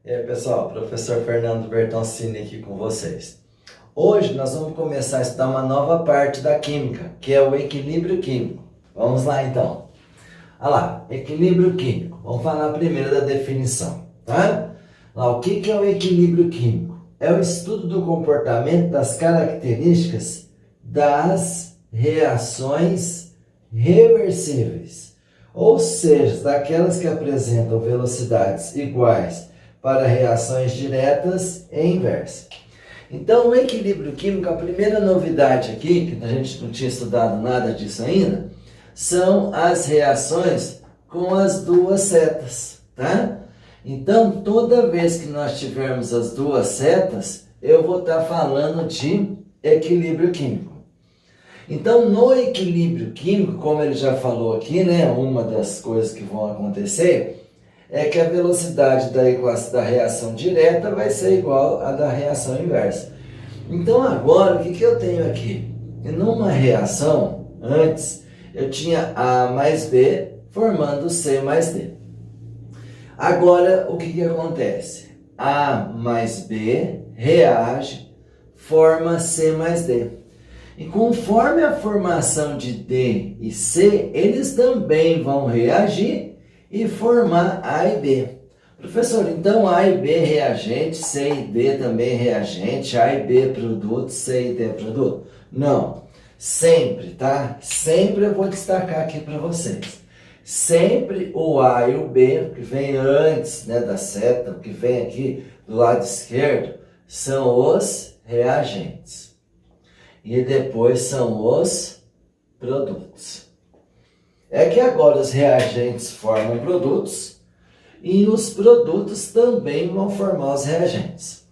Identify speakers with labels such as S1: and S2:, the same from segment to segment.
S1: E aí, pessoal, professor Fernando Bertoncini aqui com vocês. Hoje nós vamos começar a estudar uma nova parte da química, que é o equilíbrio químico. Vamos lá então. Olha lá, equilíbrio químico. Vamos falar primeiro da definição, tá? Lá, o que é o equilíbrio químico? É o estudo do comportamento das características das reações reversíveis, ou seja, daquelas que apresentam velocidades iguais para reações diretas e inversas. Então, o equilíbrio químico, a primeira novidade aqui, que a gente não tinha estudado nada disso ainda, são as reações com as duas setas, tá? Então, toda vez que nós tivermos as duas setas, eu vou estar falando de equilíbrio químico. Então, no equilíbrio químico, como ele já falou aqui, né, uma das coisas que vão acontecer é que a velocidade da reação direta vai ser igual à da reação inversa. Então, agora, o que eu tenho aqui? Numa reação, antes, eu tinha A mais B formando C mais D. Agora, o que acontece? A mais B reage, forma C mais D. E conforme a formação de D e C, eles também vão reagir e formar A e B. Professor, então A e B reagente, C e D também reagente, A e B produto, C e D produto? Não, sempre, tá? Sempre eu vou destacar aqui para vocês. Sempre o A e o B, que vem antes, né, da seta, que vem aqui do lado esquerdo, são os reagentes. E depois são os produtos. É que agora os reagentes formam produtos e os produtos também vão formar os reagentes.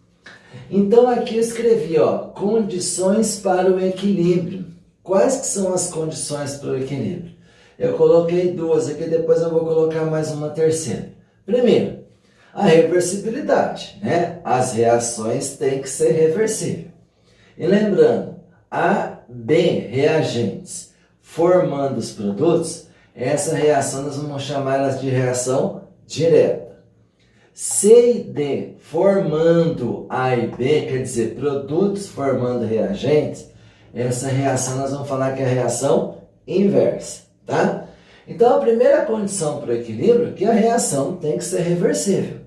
S1: Então aqui eu escrevi, ó, condições para o equilíbrio. Quais que são as condições para o equilíbrio? Eu coloquei duas aqui, depois eu vou colocar mais uma terceira. Primeiro, a reversibilidade, né? As reações têm que ser reversíveis. E lembrando, A, B reagentes formando os produtos, essa reação nós vamos chamar elas de reação direta. C e D formando A e B, quer dizer, produtos formando reagentes, essa reação nós vamos falar que é a reação inversa, tá? Então, a primeira condição para o equilíbrio é que a reação tem que ser reversível.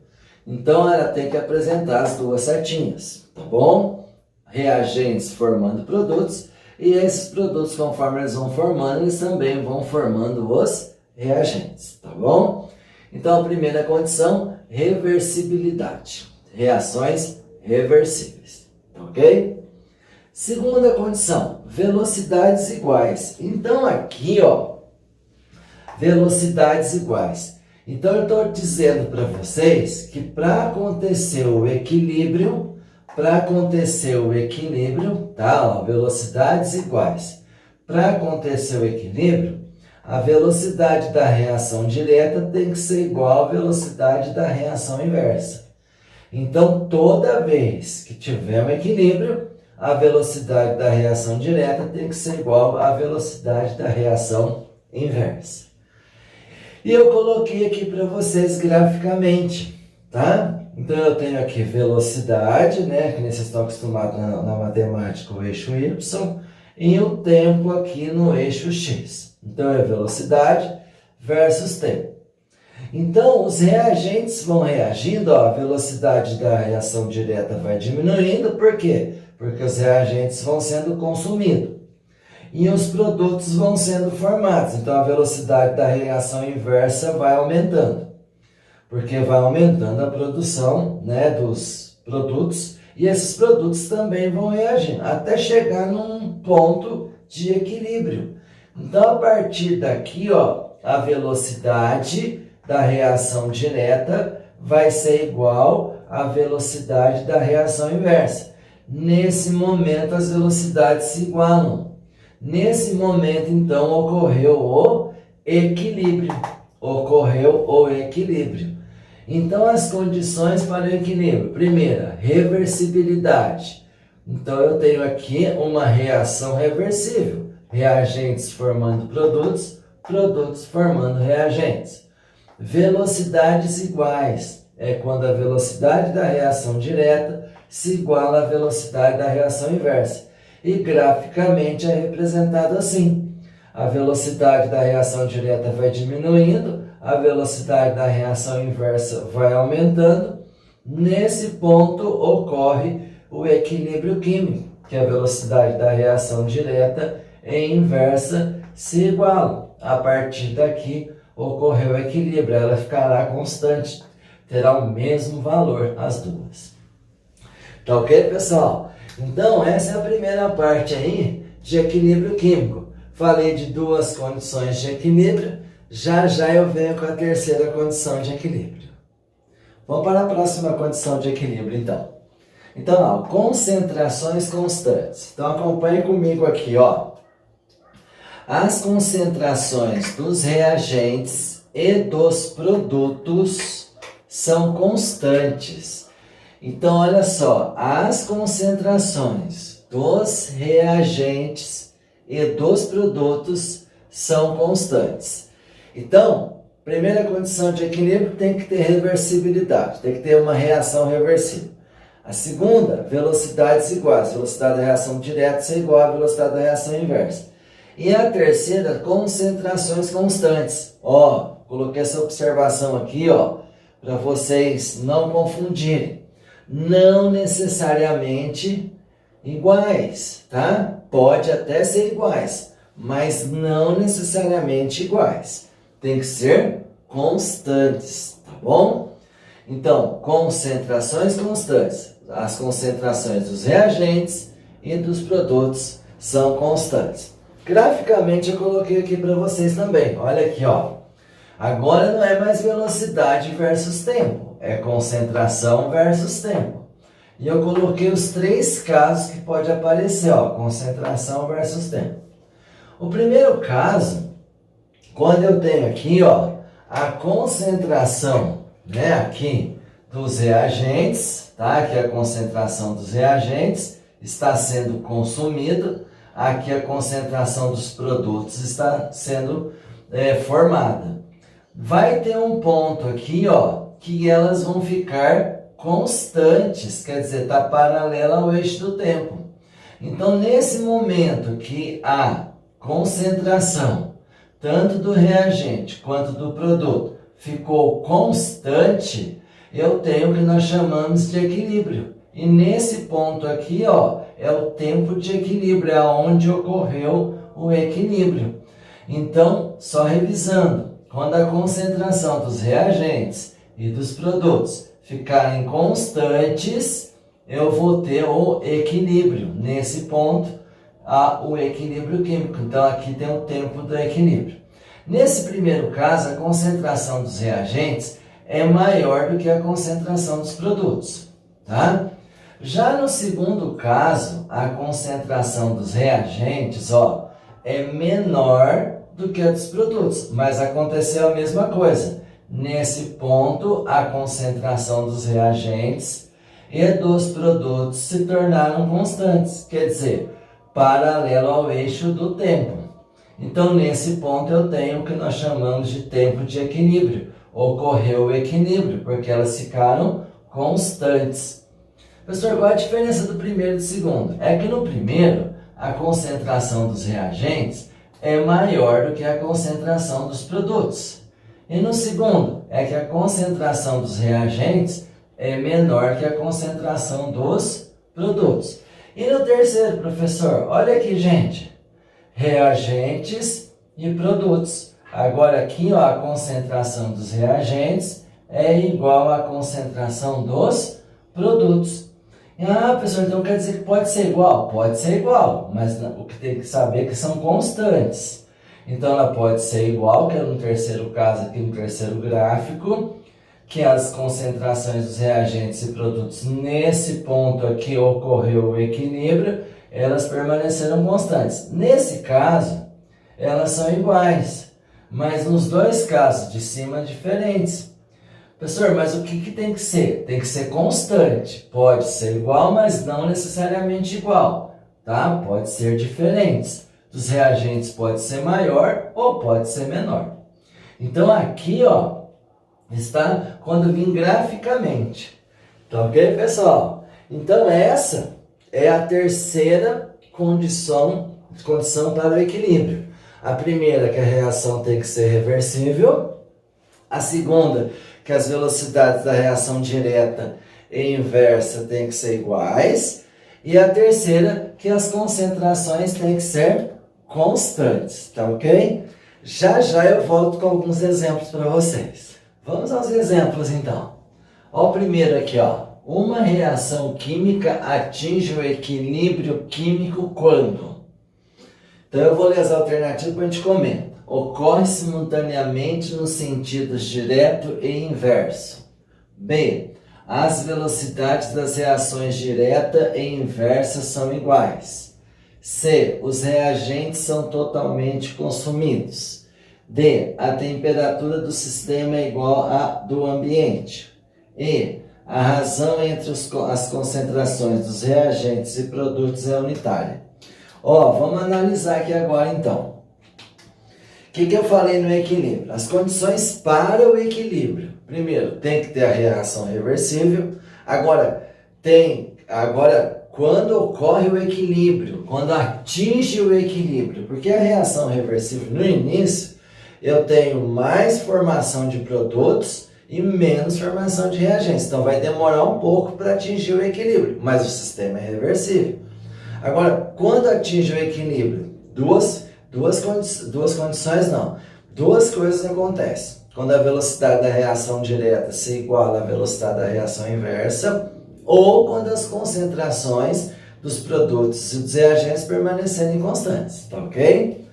S1: Então, ela tem que apresentar as duas setinhas, tá bom? Reagentes formando produtos, e esses produtos, conforme eles vão formando, eles também vão formando os reagentes, tá bom? Então, a primeira condição, reversibilidade. Reações reversíveis, ok? Segunda condição, velocidades iguais. Então, aqui, ó, velocidades iguais. Então, eu estou dizendo para vocês que para acontecer o equilíbrio, tá? Ó, velocidades iguais. Para acontecer o equilíbrio, a velocidade da reação direta tem que ser igual à velocidade da reação inversa. Então, toda vez que tiver um equilíbrio, a velocidade da reação direta tem que ser igual à velocidade da reação inversa. E eu coloquei aqui para vocês graficamente, tá? Então, eu tenho aqui velocidade, né, que vocês estão acostumados na matemática, o eixo Y, e o tempo aqui no eixo X. Então, é velocidade versus tempo. Então, os reagentes vão reagindo, ó, a velocidade da reação direta vai diminuindo, por quê? Porque os reagentes vão sendo consumidos. E os produtos vão sendo formados, então a velocidade da reação inversa vai aumentando. Porque vai aumentando a produção, né, dos produtos, e esses produtos também vão reagindo, até chegar num ponto de equilíbrio. Então, a partir daqui, ó, a velocidade da reação direta vai ser igual à velocidade da reação inversa. Nesse momento, as velocidades se igualam. Nesse momento, então, ocorreu o equilíbrio. Então, as condições para o equilíbrio. Primeira, reversibilidade. Então, eu tenho aqui uma reação reversível. Reagentes formando produtos, produtos formando reagentes. Velocidades iguais. é quando a velocidade da reação direta se iguala à velocidade da reação inversa. E graficamente é representado assim. A velocidade da reação direta vai diminuindo, a velocidade da reação inversa vai aumentando. Nesse ponto ocorre o equilíbrio químico, que a velocidade da reação direta e inversa se igualam. A partir daqui ocorreu o equilíbrio, ela ficará constante, terá o mesmo valor as duas. Tá ok, pessoal? Então essa é a primeira parte aí de equilíbrio químico. Falei de duas condições de equilíbrio, já eu venho com a terceira condição de equilíbrio. Vamos para a próxima condição de equilíbrio, então. Então, ó, concentrações constantes. Então, acompanhe comigo aqui, ó. As concentrações dos reagentes e dos produtos são constantes. Então, olha só, as concentrações dos reagentes e dos produtos são constantes. Então, primeira condição de equilíbrio tem que ter reversibilidade, tem que ter uma reação reversível. A segunda, velocidades iguais, velocidade da reação direta ser igual à velocidade da reação inversa. E a terceira, concentrações constantes. Ó, coloquei essa observação aqui, ó, para vocês não confundirem. Não necessariamente iguais, tá? Pode até ser iguais, mas não necessariamente iguais. Tem que ser constantes, tá bom? Então, concentrações constantes. As concentrações dos reagentes e dos produtos são constantes. Graficamente eu coloquei aqui para vocês também. Olha aqui, ó. Agora não é mais velocidade versus tempo, é concentração versus tempo. E eu coloquei os três casos que pode aparecer, ó, concentração versus tempo. O primeiro caso, quando eu tenho aqui, ó, a concentração, né, aqui dos reagentes, tá? Aqui a concentração dos reagentes está sendo consumido, aqui a concentração dos produtos está sendo formada. Vai ter um ponto aqui, ó, que elas vão ficar constantes, quer dizer, está paralela ao eixo do tempo. Então, nesse momento que a concentração, tanto do reagente quanto do produto, ficou constante, eu tenho o que nós chamamos de equilíbrio. E nesse ponto aqui, ó, é o tempo de equilíbrio, é onde ocorreu o equilíbrio. Então, só revisando, quando a concentração dos reagentes e dos produtos ficarem constantes, eu vou ter o equilíbrio. Nesse ponto, há o equilíbrio químico. Então, aqui tem o tempo do equilíbrio. Nesse primeiro caso, a concentração dos reagentes é maior do que a concentração dos produtos, tá? Já no segundo caso, a concentração dos reagentes, ó, é menor do que a dos produtos, mas aconteceu a mesma coisa. Nesse ponto, a concentração dos reagentes e dos produtos se tornaram constantes, quer dizer, paralelo ao eixo do tempo. Então, nesse ponto, eu tenho o que nós chamamos de tempo de equilíbrio. Ocorreu o equilíbrio, porque elas ficaram constantes. Professor, qual a diferença do primeiro e do segundo? É que no primeiro, a concentração dos reagentes é maior do que a concentração dos produtos. E no segundo, é que a concentração dos reagentes é menor que a concentração dos produtos. E no terceiro, professor, olha aqui, gente, reagentes e produtos. Agora aqui, ó, a concentração dos reagentes é igual à concentração dos produtos. Ah, professor, então quer dizer que pode ser igual? Pode ser igual, mas o que tem que saber é que são constantes. Então ela pode ser igual, que é no terceiro caso aqui, no terceiro gráfico, que as concentrações dos reagentes e produtos nesse ponto aqui ocorreu o equilíbrio, elas permaneceram constantes. Nesse caso, elas são iguais, mas nos dois casos de cima diferentes. Professor, mas o que tem que ser? Tem que ser constante. Pode ser igual, mas não necessariamente igual, tá? Pode ser diferentes. Dos reagentes pode ser maior ou pode ser menor. Então aqui, ó, Está quando vir graficamente. Tá ok, pessoal? Então essa é a terceira condição para o equilíbrio. A primeira, que a reação tem que ser reversível. A segunda, que as velocidades da reação direta e inversa têm que ser iguais. E a terceira, que as concentrações têm que ser constantes, tá ok? Já já eu volto com alguns exemplos para vocês. Vamos aos exemplos então. Ó, o primeiro aqui, ó. Uma reação química atinge o equilíbrio químico quando? Então eu vou ler as alternativas para a gente comentar. Ocorre simultaneamente nos sentidos direto e inverso. B. As velocidades das reações direta e inversa são iguais. C. Os reagentes são totalmente consumidos. D. A temperatura do sistema é igual à do ambiente. E. A razão entre as concentrações dos reagentes e produtos é unitária. Ó, vamos analisar aqui agora então. O que eu falei no equilíbrio? As condições para o equilíbrio. Primeiro, tem que ter a reação reversível. Agora, quando ocorre o equilíbrio, quando atinge o equilíbrio, porque a reação reversível no início, eu tenho mais formação de produtos e menos formação de reagentes. Então vai demorar um pouco para atingir o equilíbrio, mas o sistema é reversível. Agora, quando atinge o equilíbrio, duas coisas acontecem. Quando a velocidade da reação direta se iguala à velocidade da reação inversa, ou quando as concentrações dos produtos e dos reagentes permanecerem constantes, tá ok?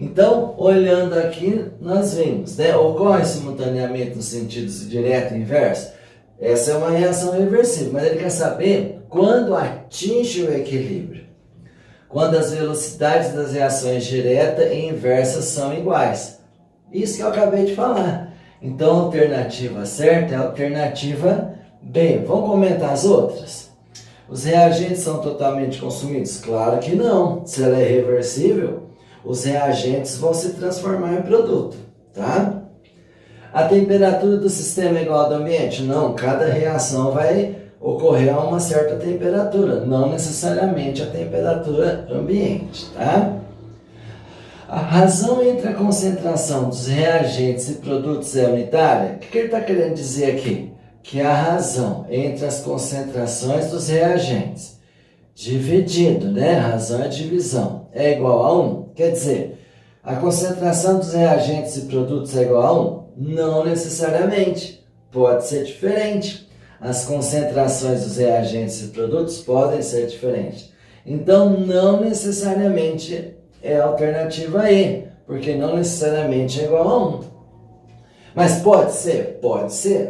S1: Então, olhando aqui, nós vimos, né? Ocorre simultaneamente nos sentidos direto e inverso. Essa é uma reação reversível, mas ele quer saber quando atinge o equilíbrio. Quando as velocidades das reações direta e inversa são iguais. Isso que eu acabei de falar. Então, a alternativa certa é a alternativa B. Vamos comentar as outras? Os reagentes são totalmente consumidos? Claro que não. Se ela é reversível, os reagentes vão se transformar em produto, tá? A temperatura do sistema é igual ao do ambiente? Não, cada reação vai ocorrer a uma certa temperatura, não necessariamente a temperatura ambiente, tá? A razão entre a concentração dos reagentes e produtos é unitária? O que ele está querendo dizer aqui? Que a razão entre as concentrações dos reagentes dividido, né? Razão é divisão, é igual a 1. Quer dizer, a concentração dos reagentes e produtos é igual a 1? Não necessariamente, pode ser diferente. As concentrações dos reagentes e produtos podem ser diferentes. Então, não necessariamente é a alternativa E, porque não necessariamente é igual a 1. Mas pode ser,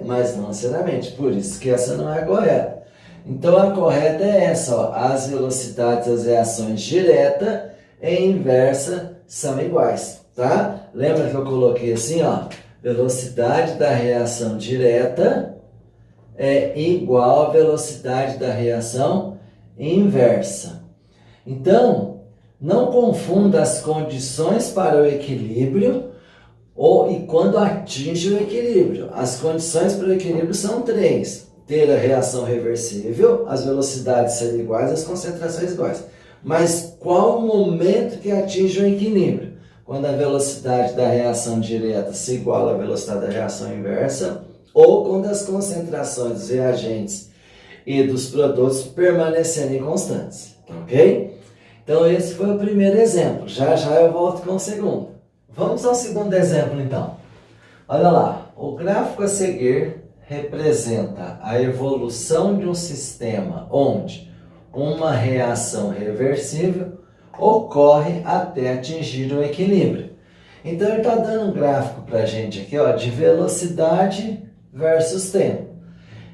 S1: mas não necessariamente. Por isso que essa não é a correta. Então, a correta é essa, ó. As velocidades das reações direta e inversa são iguais, tá? Lembra que eu coloquei assim, ó? Velocidade da reação direta é igual à velocidade da reação inversa. Então, não confunda as condições para o equilíbrio e quando atinge o equilíbrio. As condições para o equilíbrio são 3. Ter a reação reversível, as velocidades serem iguais, as concentrações iguais. Mas qual o momento que atinge o equilíbrio? Quando a velocidade da reação direta se iguala à velocidade da reação inversa, ou quando as concentrações dos reagentes e dos produtos permanecerem constantes, ok? Então esse foi o primeiro exemplo, já eu volto com o segundo. Vamos ao segundo exemplo então. Olha lá, o gráfico a seguir representa a evolução de um sistema onde uma reação reversível ocorre até atingir o equilíbrio. Então ele está dando um gráfico para a gente aqui, ó, de velocidade versus tempo.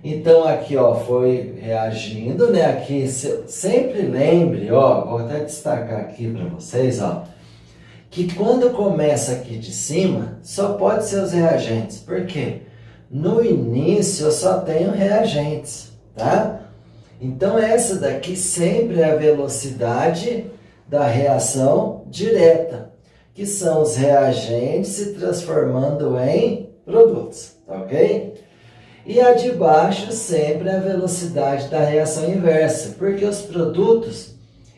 S1: Então aqui, ó, foi reagindo, né? Aqui sempre lembre, ó, vou até destacar aqui para vocês, ó, que quando começa aqui de cima, só pode ser os reagentes. Por quê? No início eu só tenho reagentes, tá? Então essa daqui sempre é a velocidade da reação direta, que são os reagentes se transformando em produtos, tá ok? E a de baixo sempre é a velocidade da reação inversa, porque os produtos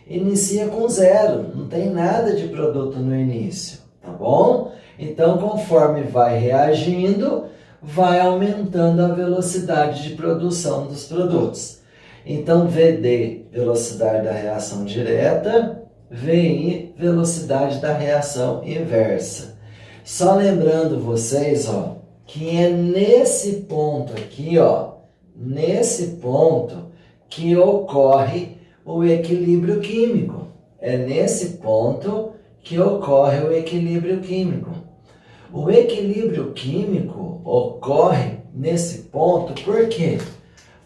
S1: iniciam com zero, não tem nada de produto no início, tá bom? Então, conforme vai reagindo, vai aumentando a velocidade de produção dos produtos. Então, VD, velocidade da reação direta, VI, velocidade da reação inversa. Só lembrando vocês, ó, que é nesse ponto aqui, ó, nesse ponto que ocorre o equilíbrio químico. É nesse ponto que ocorre o equilíbrio químico. O equilíbrio químico ocorre nesse ponto, por quê?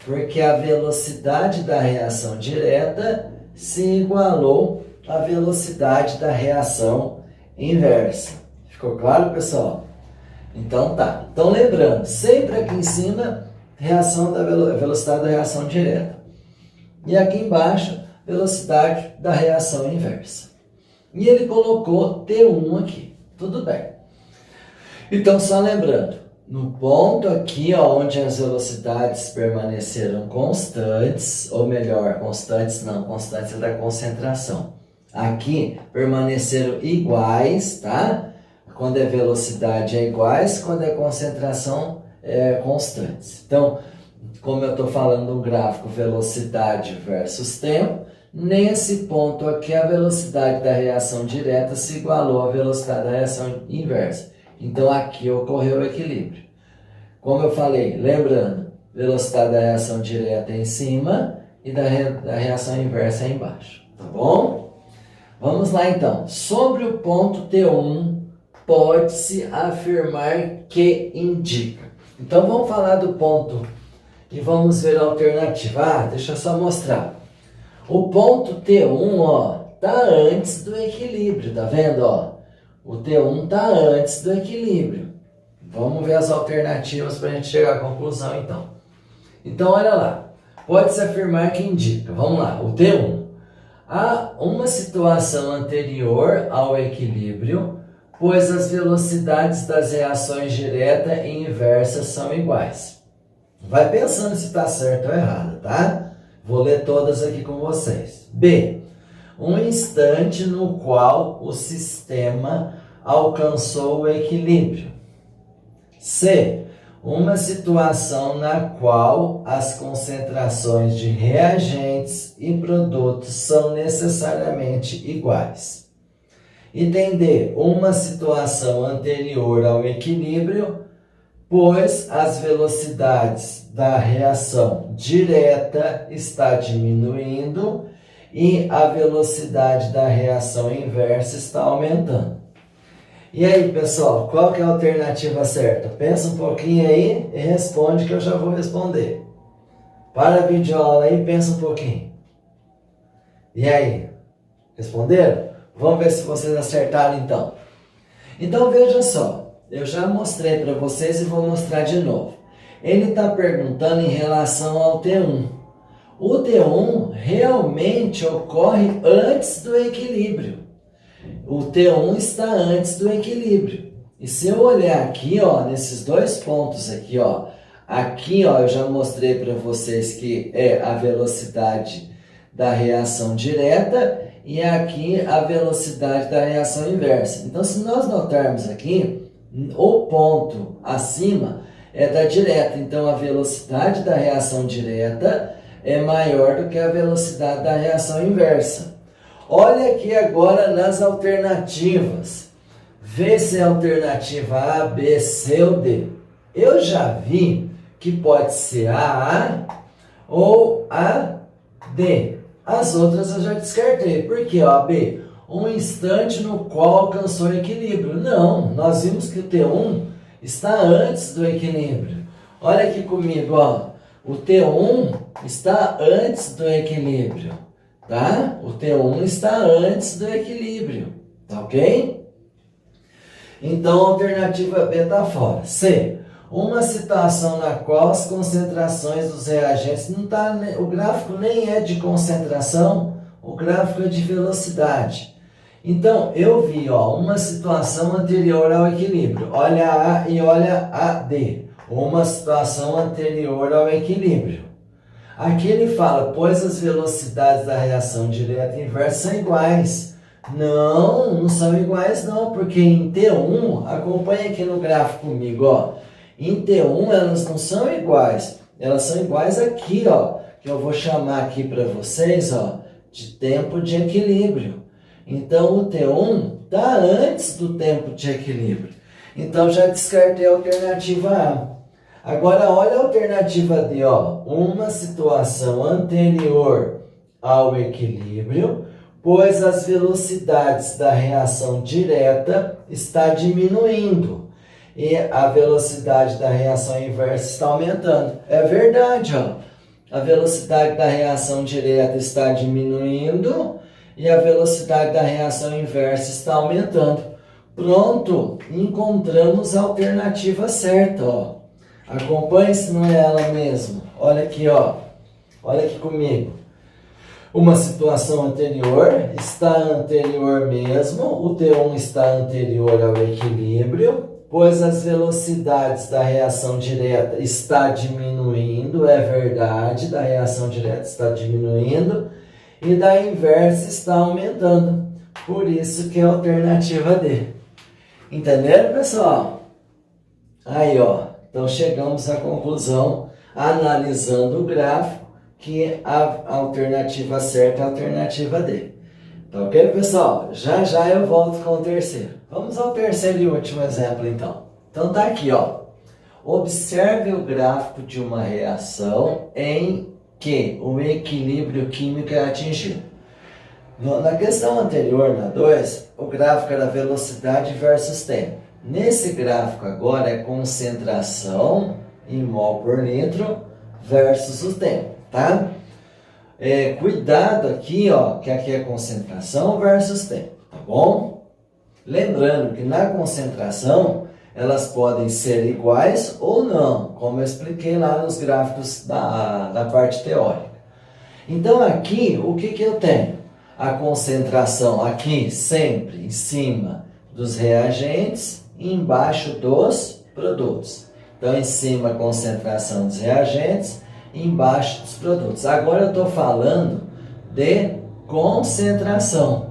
S1: Porque a velocidade da reação direta se igualou à velocidade da reação inversa. Ficou claro, pessoal? Então tá. Então lembrando, sempre aqui em cima, velocidade da reação direta. E aqui embaixo, velocidade da reação inversa. E ele colocou T1 aqui. Tudo bem. Então só lembrando, no ponto aqui, ó, onde as velocidades permaneceram constantes, ou melhor, constantes é da concentração. Aqui permaneceram iguais, tá? Quando é velocidade é iguais, quando é concentração é constantes. Então, como eu estou falando no gráfico velocidade versus tempo, nesse ponto aqui a velocidade da reação direta se igualou à velocidade da reação inversa. Então aqui ocorreu o equilíbrio. Como eu falei, lembrando, velocidade da reação direta é em cima e da reação inversa é embaixo. Tá bom? Vamos lá então. Sobre o ponto T1, pode-se afirmar que indica. Então vamos falar do ponto e vamos ver a alternativa. Ah, deixa eu só mostrar. O ponto T1, ó, tá antes do equilíbrio, tá vendo, ó? O T1 tá antes do equilíbrio. Vamos ver as alternativas para a gente chegar à conclusão, então. Então, olha lá. Pode-se afirmar que indica. Vamos lá, o T1. Há uma situação anterior ao equilíbrio, pois as velocidades das reações direta e inversa são iguais. Vai pensando se está certo ou errado, tá? Vou ler todas aqui com vocês. B. Um instante no qual o sistema alcançou o equilíbrio. C. Uma situação na qual as concentrações de reagentes e produtos são necessariamente iguais. Item D. Uma situação anterior ao equilíbrio, pois as velocidades da reação direta está diminuindo e a velocidade da reação inversa está aumentando. E aí, pessoal, qual que é a alternativa certa? Pensa um pouquinho aí e responde que eu já vou responder. Para a videoaula aí, pensa um pouquinho. E aí, responderam? Vamos ver se vocês acertaram então. Então veja só, eu já mostrei para vocês e vou mostrar de novo. Ele está perguntando em relação ao T1. O T1 realmente ocorre antes do equilíbrio. O T1 está antes do equilíbrio. E se eu olhar aqui, ó, nesses dois pontos aqui, ó, eu já mostrei para vocês que é a velocidade da reação direta e aqui a velocidade da reação inversa. Então, se nós notarmos aqui, o ponto acima é da direta. Então, a velocidade da reação direta é maior do que a velocidade da reação inversa. Olha aqui agora nas alternativas. Vê se é a alternativa A, B, C ou D. Eu já vi que pode ser a A ou a D. As outras eu já descartei. Por quê? A B, um instante no qual alcançou o equilíbrio. Não, nós vimos que o T1 está antes do equilíbrio. Olha aqui comigo, ó. O T1 está antes do equilíbrio, tá? O T1 está antes do equilíbrio, tá ok? Então, a alternativa B está fora. C. Uma situação na qual as concentrações dos reagentes não tá, o gráfico nem é de concentração, o gráfico é de velocidade. Então, eu vi uma situação anterior ao equilíbrio. Olha a A e olha a D. Uma situação anterior ao equilíbrio. Aqui ele fala, pois as velocidades da reação direta e inversa são iguais. Não são iguais não, porque em T1, acompanha aqui no gráfico comigo, ó. Em T1 elas não são iguais, elas são iguais aqui, ó, que eu vou chamar aqui para vocês, ó, de tempo de equilíbrio. Então o T1 está antes do tempo de equilíbrio. Então já descartei a alternativa A. Agora olha a alternativa D, ó, uma situação anterior ao equilíbrio, pois as velocidades da reação direta está diminuindo e a velocidade da reação inversa está aumentando. É verdade, ó. A velocidade da reação direta está diminuindo e a velocidade da reação inversa está aumentando. Pronto, encontramos a alternativa certa, ó. Acompanhe se não é ela mesmo. Olha aqui, ó. Olha aqui comigo. Uma situação anterior está anterior mesmo. O T1 está anterior ao equilíbrio, pois as velocidades da reação direta está diminuindo. É verdade, da reação direta está diminuindo. E da inversa está aumentando. Por isso que é a alternativa D. Entenderam, pessoal? Aí, ó. Então, chegamos à conclusão, analisando o gráfico, que a alternativa certa é a alternativa D. Tá ok, pessoal? Já já eu volto com o terceiro. Vamos ao terceiro e último exemplo, então. Então, tá aqui, ó. Observe o gráfico de uma reação em que o equilíbrio químico é atingido. Na questão anterior, na 2, o gráfico era velocidade versus tempo. Nesse gráfico agora é concentração em mol por litro versus o tempo, tá? Cuidado aqui, ó, que aqui é concentração versus tempo, tá bom? Lembrando que na concentração elas podem ser iguais ou não, como eu expliquei lá nos gráficos da parte teórica. Então aqui, o que eu tenho? A concentração aqui sempre em cima dos reagentes e embaixo dos produtos. Então, em cima a concentração dos reagentes e embaixo dos produtos. Agora eu estou falando de concentração.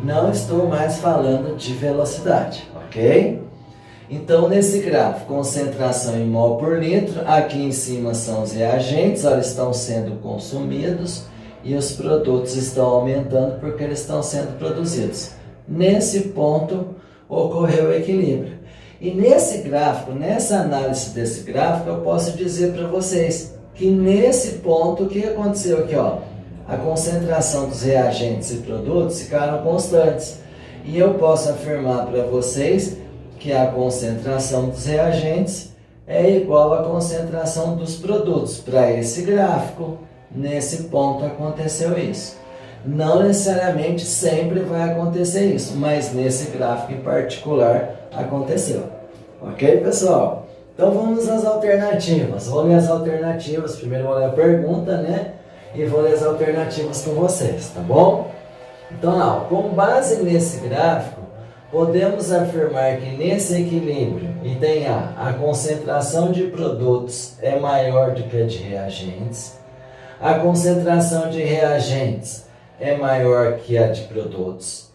S1: Não estou mais falando de velocidade, ok? Então, nesse gráfico, concentração em mol por litro, aqui em cima são os reagentes, eles estão sendo consumidos e os produtos estão aumentando porque eles estão sendo produzidos. Nesse ponto, ocorreu o equilíbrio. E nesse gráfico, nessa análise desse gráfico, eu posso dizer para vocês que nesse ponto, o que aconteceu aqui, ó? A concentração dos reagentes e produtos ficaram constantes. E eu posso afirmar para vocês que a concentração dos reagentes é igual à concentração dos produtos. Para esse gráfico, nesse ponto aconteceu isso. Não necessariamente sempre vai acontecer isso, mas nesse gráfico em particular aconteceu. Ok, pessoal? Então vamos às alternativas. Vou ler as alternativas. Primeiro vou ler a pergunta, né? E vou ler as alternativas com vocês, tá bom? Então, lá, com base nesse gráfico, podemos afirmar que nesse equilíbrio, item A, a concentração de produtos é maior do que a de reagentes. A concentração de reagentes é maior que a de produtos.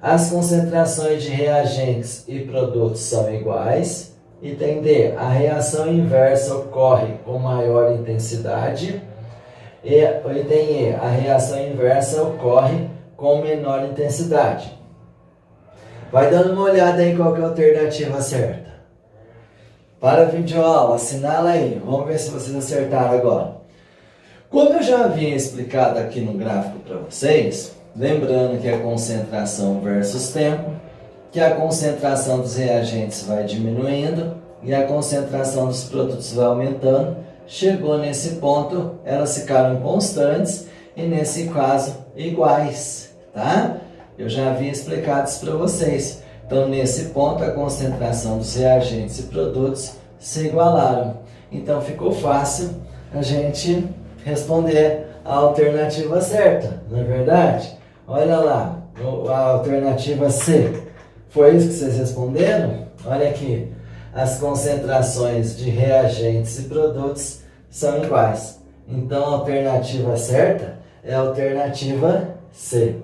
S1: As concentrações de reagentes e produtos são iguais. Item D, a reação inversa ocorre com maior intensidade. E item E, a reação inversa ocorre com menor intensidade. Vai dando uma olhada aí qual que é a alternativa certa. Para a videoaula, assinala aí. Vamos ver se vocês acertaram agora. Como eu já havia explicado aqui no gráfico para vocês, lembrando que é concentração versus tempo, que a concentração dos reagentes vai diminuindo e a concentração dos produtos vai aumentando, chegou nesse ponto, elas ficaram constantes e nesse caso iguais, tá? Eu já havia explicado isso para vocês. Então, nesse ponto, a concentração dos reagentes e produtos se igualaram. Então, ficou fácil a gente responder a alternativa certa, não é verdade? Olha lá, A alternativa C. Foi isso que vocês responderam? Olha aqui. As concentrações de reagentes e produtos são iguais. Então a alternativa certa é a alternativa C.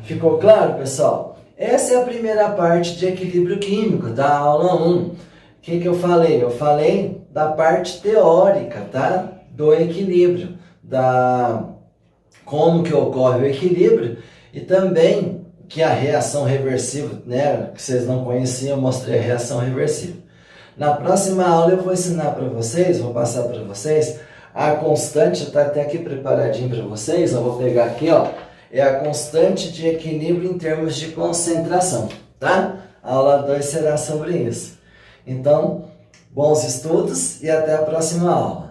S1: Ficou claro, pessoal? Essa é a primeira parte de equilíbrio químico da aula 1. O que eu falei? Eu falei da parte teórica, tá? Do equilíbrio, como que ocorre o equilíbrio e também que a reação reversível, né, que vocês não conheciam, eu mostrei a reação reversível. Na próxima aula eu vou ensinar para vocês, vou passar para vocês a constante, está até aqui preparadinho para vocês, eu vou pegar aqui, ó, é a constante de equilíbrio em termos de concentração, tá? A aula 2 será sobre isso. Então, bons estudos e até a próxima aula.